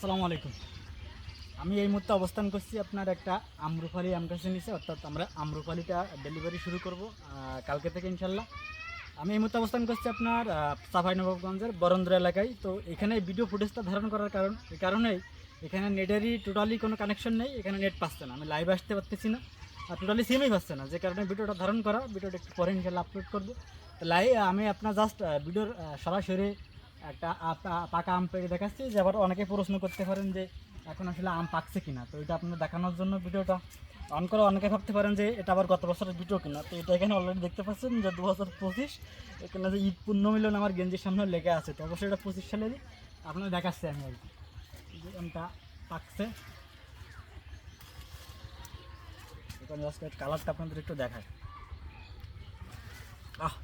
আসসালামু আলাইকুম। আমি এই মুহূর্তে অবস্থান করছি আপনার একটা আম্রপালি আম গাছের নিচে, অর্থাৎ আমরা আম্রপালিটা ডেলিভারি শুরু করব কালকে থেকে ইনশাল্লাহ। আমি এই মুহূর্তে অবস্থান করছি আপনার চাঁপাইনবাবগঞ্জের বরন্দ্রা এলাকায়। তো এখানে ভিডিও ফুটেজটা ধারণ করার এই কারণেই এখানে নেটেরই টোটালি কোনো কানেকশন নেই, এখানে নেট পাচ্ছে না, আমি লাইভ আসতে পারতেছি না, আর টোটালি সিমই পাচ্ছে না, যে কারণে ভিডিওটা ধারণ করা। ভিডিওটা একটু পরে ইনশাল্লাহ আপলোড করবো। তো আমি আপনার জাস্ট ভিডিওর সরাসরি একটা পাকা আম পেড়ে দেখাচ্ছি, যে আবার অনেকে প্রশ্ন করতে পারেন যে এখন আসলে আম পাকছে কিনা। তো এটা আপনার দেখানোর জন্য ভিডিওটা অন করে। অনেকে ভাবতে পারেন যে এটা আবার গত বছরের ভিডিও কিনা। তো এটা এখানে অলরেডি দেখতে পাচ্ছেন যে 2025 এখানে যে ঈদ পুণ্যমিলন আমার গেঞ্জির সামনে লেগে আছে। তো অবশ্যই এটা 25 সালেরই আপনার দেখাচ্ছি আমি আর কি, যে আমটা পাকছে। এখানে কালারটা আপনাদের একটু দেখায়। আহ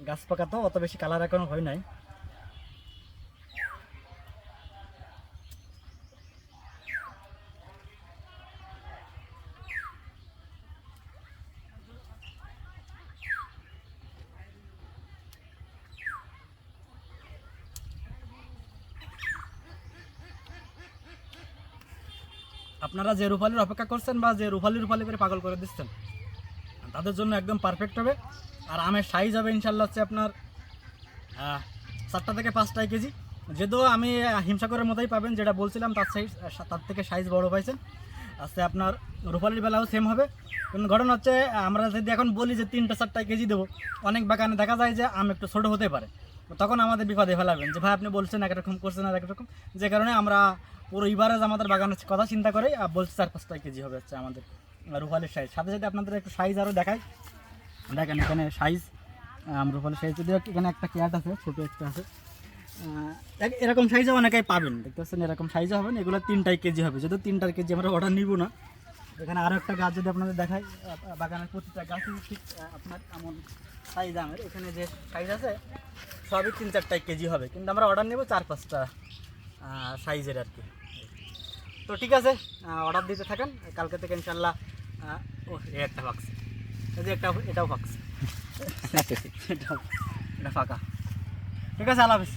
গাছ পাকা তো অত বেশি কালার এখনো হয় নাই। আপনারা যে রুপালির অপেক্ষা করছেন বা যে রুপালি করে পাগল করে দিচ্ছেন, তাদের জন্য একদম পারফেক্ট হবে। আর আমের সাইজ হবে ইনশাল্লাহ হচ্ছে আপনার 4টা থেকে 5টাই কেজি। যদিও আমি হিমসাগরের মতোই পাবেন, যেটা বলছিলাম তার থেকে সাইজ বড় পাইছেন। আজকে আপনার রুপালির বেলাও সেম হবে। কিন্তু ঘটনা হচ্ছে আমরা যদি এখন বলি যে 3টা-4টায় কেজি দেবো, অনেক বাগানে দেখা যায় যে আম একটু ছোটো হতে পারে, তখন আমাদের বিপদে ফেলাবেন যে ভাই আপনি বলছেন একরকম করছেন আর একরকম। যে কারণে আমরা পুরো ইবারেজ আমাদের বাগানের কথা চিন্তা করে বলছি 4-5টা কেজি হবে হচ্ছে আমাদের রুপালির সাইজ। সাথে সাথে আপনাদের একটু সাইজ আরও দেখাই। দেখেন এখানে সাইজ রুপালির সাইজ, যদিও এখানে একটা ক্যাট আছে, ছোটো একটা আছে। এরকম সাইজে অনেকেই পাবেন, দেখতে পাচ্ছেন এরকম সাইজে হবেন। এগুলো 3টাই কেজি হবে, যদিও 3টার কেজি আমরা অর্ডার নিব না। এখানে আরও একটা গাছ যদি আপনাদের দেখাই, বাগানের প্রতিটা গাছই ঠিক আপনার এমন সাইজ আমের। এখানে যে সাইজ আছে সবই 3-4টাই কেজি হবে, কিন্তু আমরা অর্ডার নেব 4-5টা সাইজের আর কি। তো ঠিক আছে, অর্ডার দিতে থাকেন কালকে থেকে ইনশাল্লাহ। একটা ফাঁকছে, এই যে এটাও ফাঁকছে, এটা ফাঁকা। ঠিক আছে, আল্লাহ হাফিজ।